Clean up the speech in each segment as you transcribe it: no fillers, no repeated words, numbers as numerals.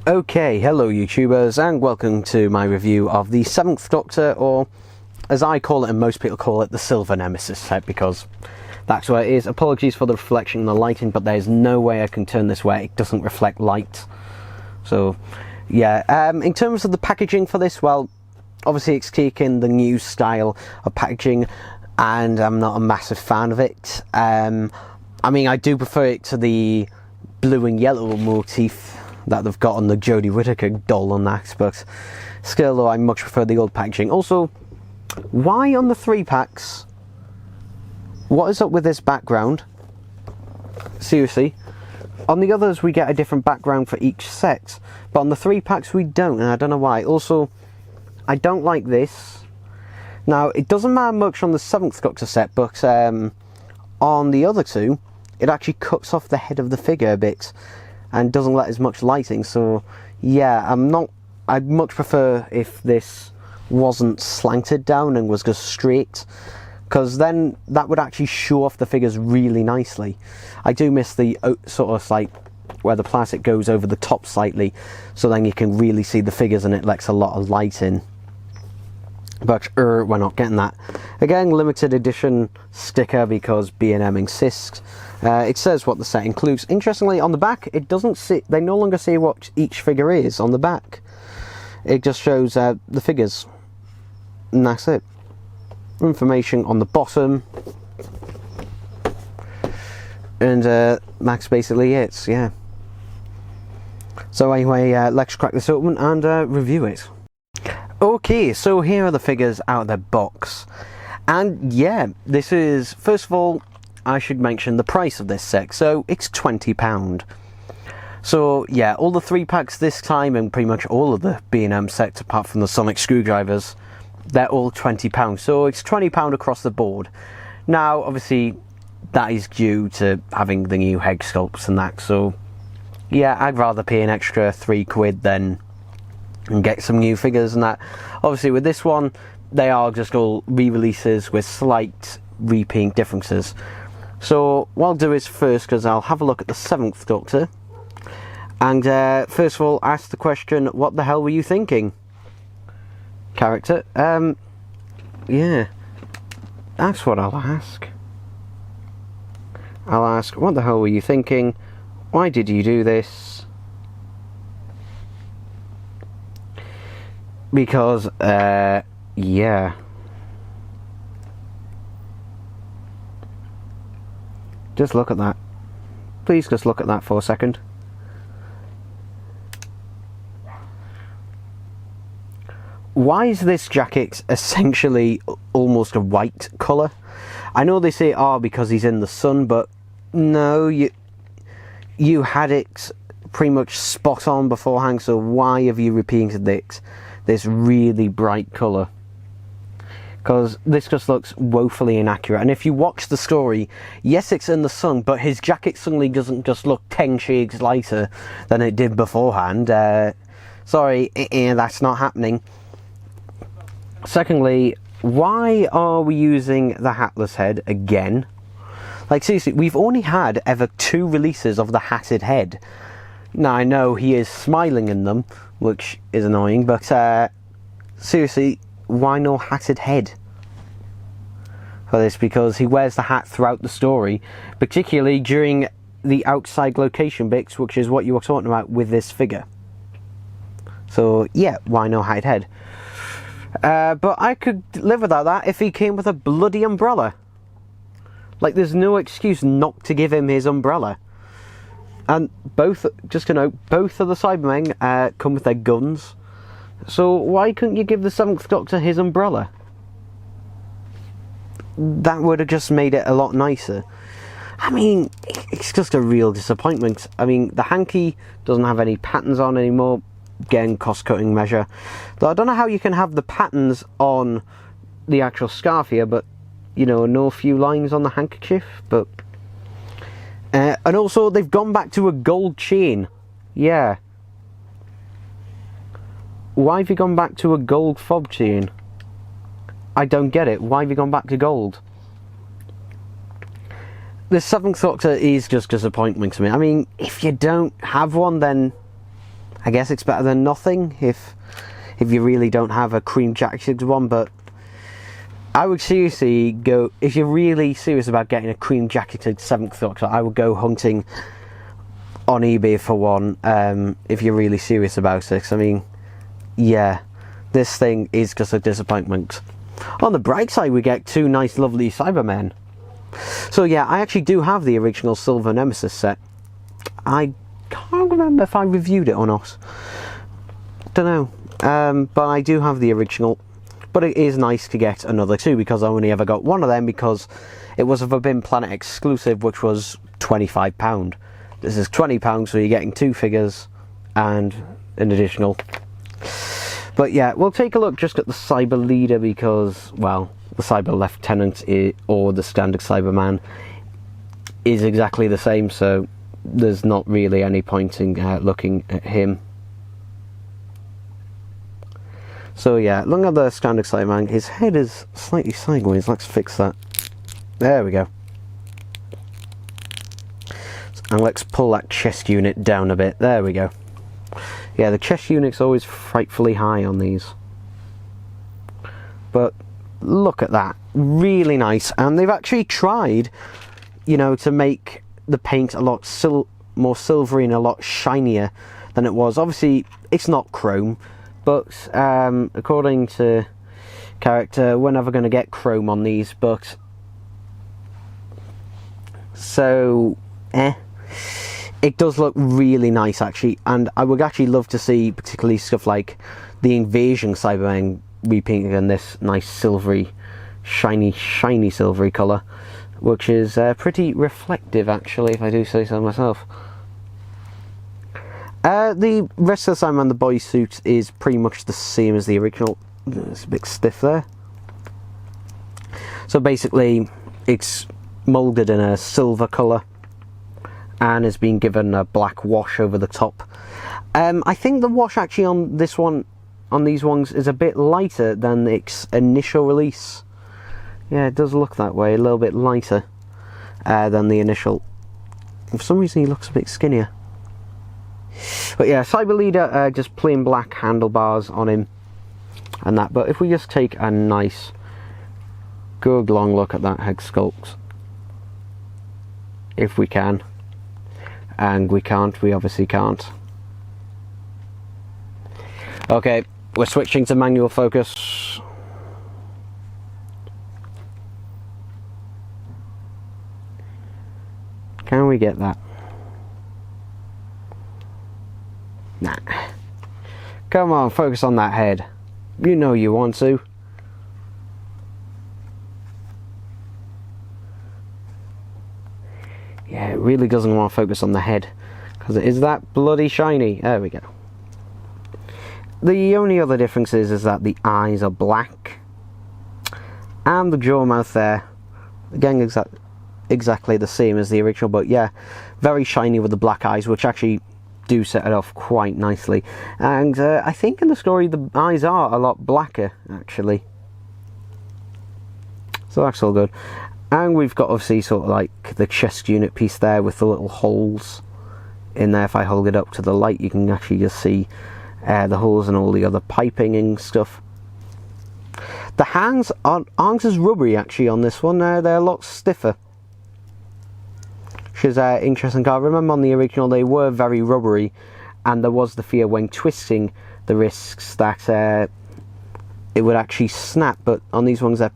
Okay, hello YouTubers, and welcome to my review of the 7th Doctor, or as I call it and most people call it, the Silver Nemesis set, because that's what it is. Apologies for the reflection and the lighting, but there's no way I can turn this where it doesn't reflect light. So, yeah, in terms of the packaging for this, well, obviously it's taking the new style of packaging, and I'm not a massive fan of it. I mean, I do prefer it to the blue and yellow motif that they've got on the Jodie Whittaker doll on that, but still though, I much prefer the old packaging. Also, why on the 3-packs, what is up with this background? Seriously, on the others we get a different background for each set, but on the 3-packs we don't, and I don't know why. Also, I don't like this. Now, it doesn't matter much on the 7th Doctor set, but on the other two, it actually cuts off the head of the figure a bit and doesn't let as much lighting. So yeah, I'd much prefer if this wasn't slanted down and was just straight, because then that would actually show off the figures really nicely. I do miss the sort of like where the plastic goes over the top slightly, so then you can really see the figures and it lets a lot of light in. But we're not getting that. Again, limited edition sticker because B&M insists. It says what the set includes. Interestingly, on the back, it doesn't say, they no longer say what each figure is on the back. It just shows the figures, and that's it. Information on the bottom, and that's basically it. Yeah. So anyway, let's crack this open and review it. Okay, so here are the figures out of their box, and yeah, this is, first of all, I should mention the price of this set. So it's £20. So yeah, all the 3-packs this time, and pretty much all of the B&M sets apart from the sonic screwdrivers, they're all £20. So it's £20 across the board. Now obviously that is due to having the new head sculpts and that, so yeah, I'd rather pay an extra £3 than and get some new figures and that. Obviously with this one, they are just all re-releases with slight repaint differences. So what I'll do is first, because I'll have a look at the 7th Doctor, and first of all ask the question, what the hell were you thinking, character? Yeah, that's what I'll ask. I'll ask, what the hell were you thinking? Why did you do this? Because, yeah. Just look at that. Please just look at that for a second. Why is this jacket essentially almost a white colour? I know they say, oh, because he's in the sun, but no, you had it pretty much spot on beforehand, so why have you repeated this really bright colour? Because this just looks woefully inaccurate. And if you watch the story, yes, it's in the sun, but his jacket suddenly doesn't just look 10 shades lighter than it did beforehand. Sorry, that's not happening. Secondly, why are we using the hatless head again? Like, seriously, we've only had ever 2 releases of the hatted head. Now, I know he is smiling in them, which is annoying, but seriously, why no hatted head for this? Because he wears the hat throughout the story, particularly during the outside location bits, which is what you were talking about with this figure. So yeah, why no hatted head? But I could live without that if he came with a bloody umbrella. Like, there's no excuse not to give him his umbrella. And both, just to note, both of the Cybermen come with their guns. So why couldn't you give the 7th Doctor his umbrella? That would have just made it a lot nicer. I mean, it's just a real disappointment. I mean, the hanky doesn't have any patterns on anymore. Again, cost-cutting measure. Though I don't know how you can have the patterns on the actual scarf here, but, you know, no few lines on the handkerchief, but... and also, they've gone back to a gold chain. Yeah. Why have you gone back to a gold fob chain? I don't get it. Why have you gone back to gold? The 7th Doctor is just disappointing to me. I mean, if you don't have one, then I guess it's better than nothing if you really don't have a cream jacketed one, but I would seriously go, if you're really serious about getting a cream jacketed 7th Doctor, I would go hunting on eBay for one, if you're really serious about it. I mean, yeah, this thing is just a disappointment. On the bright side, we get 2 nice lovely Cybermen. So yeah, I actually do have the original Silver Nemesis set. I can't remember if I reviewed it or not. Don't know. But I do have the original. But it is nice to get another 2, because I only ever got one of them because it was a Forbidden Planet exclusive, which was £25. This is £20, so you're getting 2 figures and an additional. But yeah, we'll take a look just at the Cyber Leader, because, well, the Cyber Lieutenant or the standard Cyberman is exactly the same, so there's not really any point in looking at him. So yeah, looking at the standard Cyberman, his head is slightly sideways. Let's fix that. There we go. And let's pull that chest unit down a bit. There we go. Yeah, the chest unit's always frightfully high on these. But look at that. Really nice. And they've actually tried, you know, to make the paint a lot more silvery and a lot shinier than it was. Obviously, it's not chrome. But according to character, we're never going to get chrome on these. But so, it does look really nice actually, and I would actually love to see particularly stuff like the Invasion Cybermen repainted in this nice silvery, shiny silvery colour, which is pretty reflective actually, if I do say so myself. The rest of the Cyberman, the bodysuit, is pretty much the same as the original. It's a bit stiff there. So basically, it's moulded in a silver colour and has been given a black wash over the top. I think the wash actually on this one, on these ones, is a bit lighter than its initial release. Yeah, it does look that way, a little bit lighter than the initial. For some reason, he looks a bit skinnier. But yeah, Cyber Leader, just plain black handlebars on him and that. But if we just take a nice, good long look at that head sculpt, if we can, and we can't, we obviously can't. Okay, we're switching to manual focus. Can we get that? Nah. Come on, focus on that head. You know you want to. Yeah, it really doesn't want to focus on the head, because it is that bloody shiny. There we go. The only other difference is that the eyes are black. And the jaw mouth there, again, exactly the same as the original, but yeah, very shiny with the black eyes, which actually do set it off quite nicely. And I think in the story the eyes are a lot blacker actually, so that's all good. And we've got obviously sort of like the chest unit piece there with the little holes in there. If I hold it up to the light, you can actually just see the holes and all the other piping and stuff. The hands aren't as rubbery actually on this one. They're a lot stiffer, which is interesting. I remember on the original they were very rubbery, and there was the fear when twisting the wrists that it would actually snap. But on these ones they're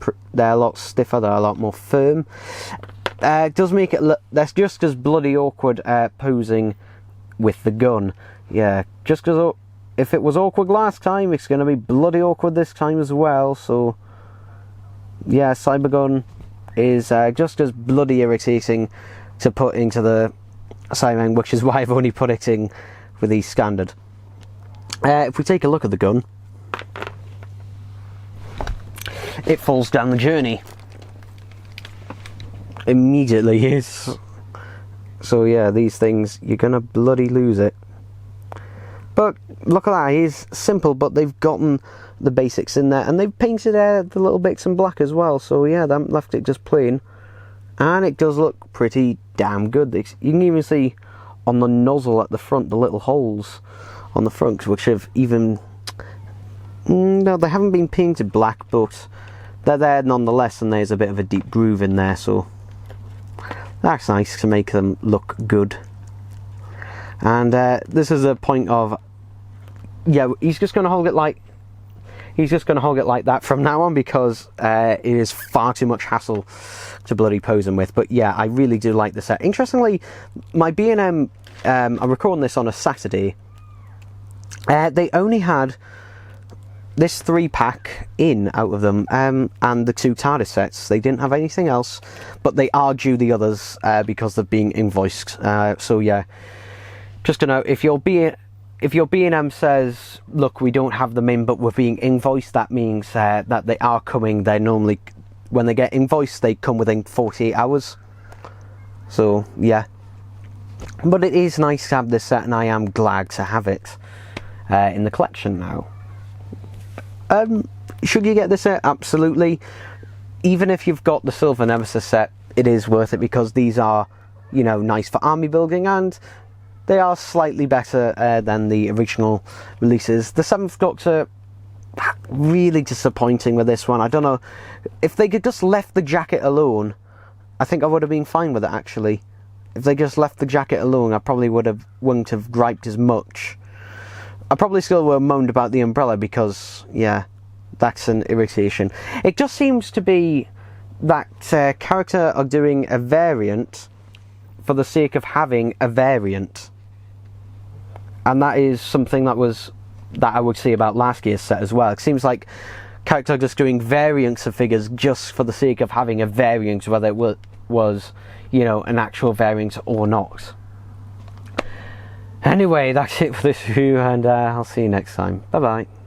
a lot stiffer, they're a lot more firm. It does make it look, that's just as bloody awkward posing with the gun. Yeah, just because if it was awkward last time, it's going to be bloody awkward this time as well. So yeah, Cybergun is just as bloody irritating to put into the Cyberman, which is why I've only put it in with the standard. If we take a look at the gun, it falls down the journey immediately. So yeah, these things, you're gonna bloody lose it. But look at that, he's simple, but they've gotten the basics in there, and they've painted the little bits in black as well. So yeah, they haven't left it just plain, and it does look pretty damn good. You can even see on the nozzle at the front the little holes on the front, which have even... no, they haven't been painted black, but they're there nonetheless, and there's a bit of a deep groove in there, so that's nice to make them look good. And this is a point of, yeah, he's just going to hold it like that from now on, because it is far too much hassle to bloody pose him with. But yeah, I really do like the set. Interestingly, my B&M, I'm recording this on a Saturday, they only had this 3-pack in out of them, and the 2 TARDIS sets. They didn't have anything else, but they are due the others because they're being invoiced. So yeah, just to know, if your B&M says, look, we don't have them in, but we're being invoiced, that means that they are coming. They're normally, when they get invoiced, they come within 48 hours. So yeah, but it is nice to have this set, and I am glad to have it in the collection now. Should you get this set? Absolutely. Even if you've got the Silver Nemesis set, it is worth it, because these are, you know, nice for army building, and they are slightly better than the original releases. The 7th Doctor, really disappointing with this one. I don't know, if they could just left the jacket alone, I think I would have been fine with it, actually. If they just left the jacket alone, I probably wouldn't have griped as much. I probably still would have moaned about the umbrella, because, yeah, that's an irritation. It just seems to be that character are doing a variant for the sake of having a variant. And that is something that I would say about last year's set as well. It seems like character are just doing variants of figures just for the sake of having a variant, whether it was, you know, an actual variant or not. Anyway, that's it for this review, and I'll see you next time. Bye bye.